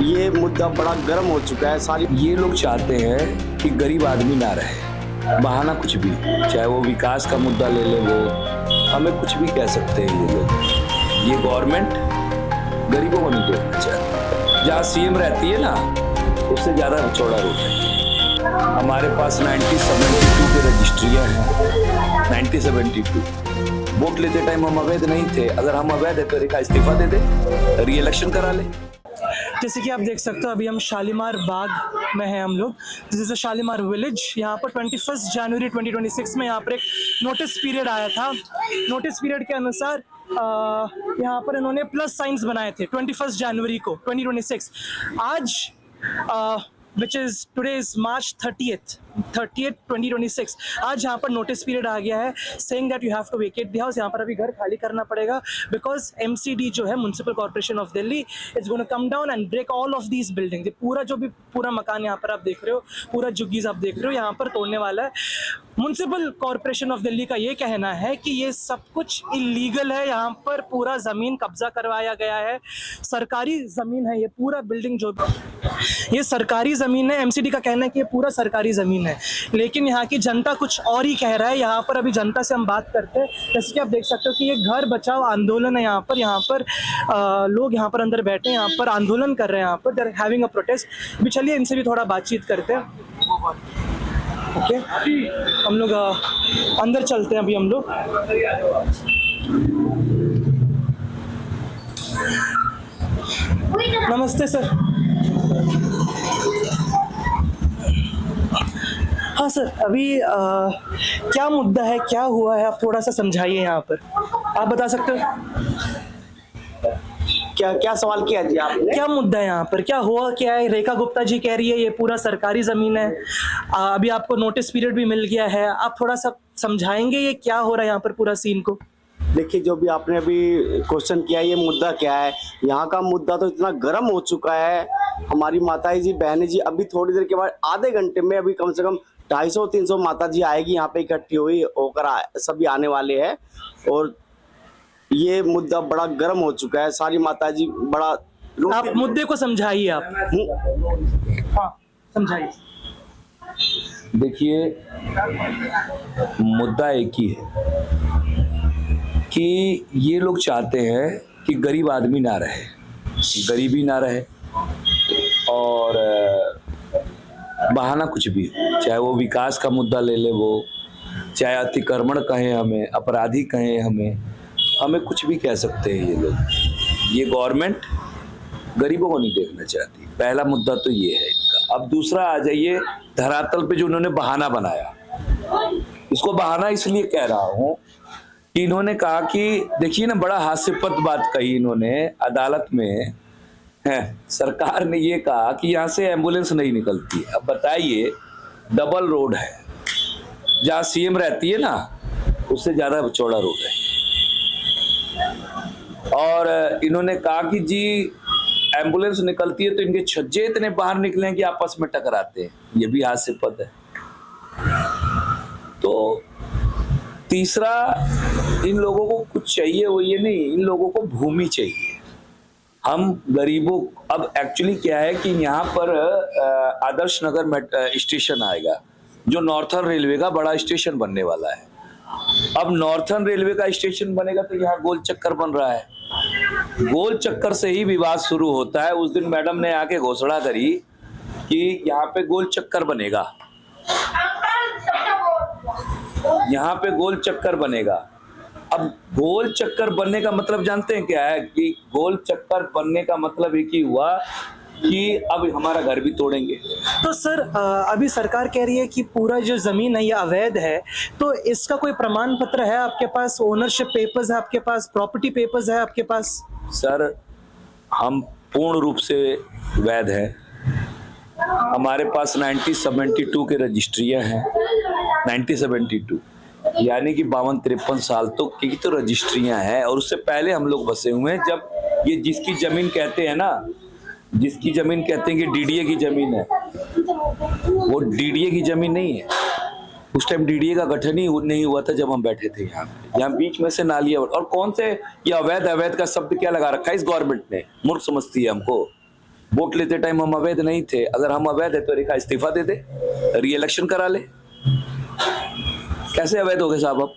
ये मुद्दा बड़ा गर्म हो चुका है। सारी ये लोग चाहते हैं कि गरीब आदमी ना रहे, बहाना कुछ भी, चाहे वो विकास का मुद्दा ले ले, वो हमें कुछ भी कह सकते हैं ये लोग। ये गवर्नमेंट गरीबों को नहीं देखना चाहती। जहाँ सीएम रहती है ना, उससे ज्यादा चौड़ा रोड है। हमारे पास 1972 के रजिस्ट्रियां हैं। 1972 वोट लेते टाइम हम अवैध नहीं थे। अगर हम अवैध है तो रेखा इस्तीफा दे दे, री इलेक्शन करा ले। जैसे कि आप देख सकते हो अभी हम शालीमार बाग में हैं हम लोग। This is a Shalimar village. यहाँ पर 21 जनवरी 2026 में यहाँ पर एक नोटिस पीरियड आया था। नोटिस पीरियड के अनुसार यहाँ पर इन्होंने प्लस साइंस बनाए थे 21 जनवरी को 2026। आज which is today is March 30th 2026। आज यहाँ पर नोटिस पीरियड आ गया है saying that you have to vacate the house. यहाँ पर अभी घर खाली करना पड़ेगा बिकॉज MCD जो है municipal corporation of Delhi is gonna come down and break all of these building. पूरा जो भी पूरा मकान यहाँ पर आप देख रहे हो, पूरा जुग्गीज आप देख रहे हो, यहाँ पर तोड़ने वाला है। म्युनिसिपल कॉर्पोरेशन ऑफ दिल्ली का ये कहना है कि ये सब कुछ इलीगल है। यहाँ पर पूरा ज़मीन कब्जा करवाया गया है, सरकारी ज़मीन है ये पूरा बिल्डिंग जो ये सरकारी ज़मीन है। MCD का कहना है कि ये पूरा सरकारी ज़मीन है, लेकिन यहाँ की जनता कुछ और ही कह रहा है। यहाँ पर अभी जनता से हम बात करते हैं। जैसे कि आप देख सकते हो कि ये घर बचाओ आंदोलन है। यहाँ पर लोग यहाँ पर अंदर बैठे हैं, यहाँ पर आंदोलन कर रहे हैं, यहाँ पर they are having a protest. अभी चलिए इनसे भी थोड़ा बातचीत करते हैं। ओके हम लोग अंदर चलते हैं अभी हम लोग। नमस्ते सर। हाँ सर, अभी क्या मुद्दा है, क्या हुआ है, आप थोड़ा सा समझाइए। यहाँ पर आप बता सकते हो क्या क्या सवाल किया जी आपने? क्या मुद्दा है यहाँ पर, क्या हुआ क्या है? रेखा गुप्ता जी कह रही है ये पूरा सरकारी ज़मीन है। अभी आपको नोटिस पीरियड भी मिल गया है, आप थोड़ा सा समझाएंगे ये क्या हो रहा है यहाँ पर पूरा सीन को? देखिए, जो भी आपने अभी क्वेश्चन किया, ये मुद्दा क्या है? यहाँ का मुद्दा तो इतना गर्म हो चुका है। हमारी माताएं जी, बहनें जी, अभी थोड़ी देर के बाद आधे घंटे में अभी कम से कम 250-300 माता जी आएगी यहाँ पे, इकट्ठी हुई होकर सभी आने वाले हैं। और ये मुद्दा बड़ा गर्म हो चुका है। सारी माता जी बड़ा आप मुद्दे को समझाइए आप। हाँ समझाइए। देखिए, मुद्दा एक ही है कि ये लोग चाहते हैं कि गरीब आदमी ना रहे, गरीबी ना रहे, और बहाना कुछ भी, चाहे वो विकास का मुद्दा ले ले, वो चाहे अतिक्रमण कहें हमें, अपराधी कहें हमें कुछ भी कह सकते हैं ये लोग। ये गवर्नमेंट गरीबों को नहीं देखना चाहती। पहला मुद्दा तो ये है इनका। अब दूसरा आ जाइए धरातल पे, जो उन्होंने बहाना बनाया। इसको बहाना इसलिए कह रहा हूं कि इन्होंने कहा कि देखिए ना, बड़ा हास्यास्पद बात कही इन्होंने अदालत में है। सरकार ने ये कहा कि यहाँ से एम्बुलेंस नहीं निकलती। अब बताइए, डबल रोड है, जहाँ सीएम रहती है ना, उससे ज्यादा चौड़ा रोड है। और इन्होंने कहा कि जी एम्बुलेंस निकलती है तो इनके छज्जे इतने बाहर निकले कि आपस में टकराते हैं। ये भी हास्यास्पद है। तो तीसरा, इन लोगों को कुछ चाहिए वो ये नहीं, इन लोगों को भूमि चाहिए। हम गरीबों, अब एक्चुअली क्या है कि यहाँ पर आदर्श नगर स्टेशन आएगा, जो नॉर्थर्न रेलवे का बड़ा स्टेशन बनने वाला है। अब नॉर्थर्न रेलवे का स्टेशन बनेगा तो यहाँ गोल चक्कर बन रहा है। गोल चक्कर से ही विवाद शुरू होता है। उस दिन मैडम ने आके घोषणा करी कि यहाँ पे गोल चक्कर बनेगा, यहाँ पे गोल चक्कर बनेगा। अब गोल चक्कर बनने का मतलब जानते हैं क्या है? कि गोल चक्कर बनने का मतलब एक ही हुआ कि अब हमारा घर भी तोड़ेंगे। तो सर अभी सरकार कह रही है कि पूरा जो ज़मीन है ये अवैध है, तो इसका कोई प्रमाण पत्र है आपके पास? ओनरशिप पेपर्स है आपके पास? प्रॉपर्टी पेपर्स है आपके पास? सर, हम पूर्ण रूप से वैध हैं। हमारे पास 1972 के रजिस्ट्रियां हैं। 1972 यानी कि 52-53 साल तो की तो रजिस्ट्रियां हैं। और उससे पहले हम लोग बसे हुए हैं। जब ये जिसकी जमीन कहते हैं ना, जिसकी जमीन कहते हैं कि डीडीए की जमीन है, वो डीडीए की जमीन नहीं है। उस टाइम डीडीए का गठन ही नहीं हुआ था जब हम बैठे थे यहाँ बीच में से नालियां। और कौन से ये अवैध का शब्द क्या लगा रखा है इस गवर्नमेंट ने? मूर्ख समझती है हमको। वोट लेते टाइम हम अवैध नहीं थे, अगर हम अवैध है तो रेखा इस्तीफा दे दे, री इलेक्शन करा ले। कैसे अवैध हो गए साहब? अब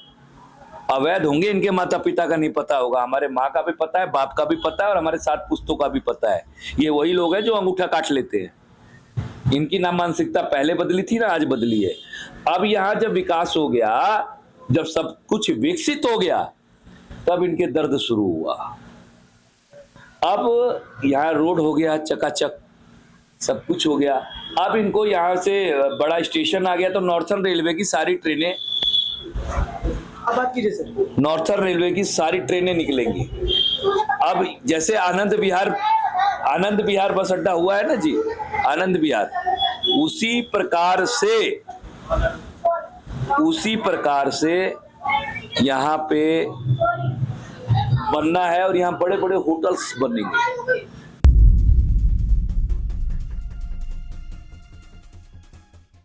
अवैध होंगे, इनके माता पिता का नहीं पता होगा, हमारे माँ का भी पता है, बाप का भी पता है और हमारे 7 पुश्तों का भी पता है। ये वही लोग हैं जो अंगूठा काट लेते हैं। इनकी ना मानसिकता पहले बदली थी ना आज बदली है। अब यहाँ जब विकास हो गया, जब सब कुछ विकसित हो गया, तब इनके दर्द शुरू हुआ। अब यहाँ रोड हो गया चकाचक, सब कुछ हो गया। अब इनको यहाँ से बड़ा स्टेशन आ गया तो नॉर्थर्न रेलवे की सारी ट्रेनें, अब बात कीजिए सर। नॉर्थर्न रेलवे की सारी ट्रेनें निकलेंगी। अब जैसे आनंद विहार बस अड्डा हुआ है ना जी, आनंद विहार, उसी प्रकार से यहाँ पे बनना है और यहाँ बड़े बड़े होटल्स बनेंगे।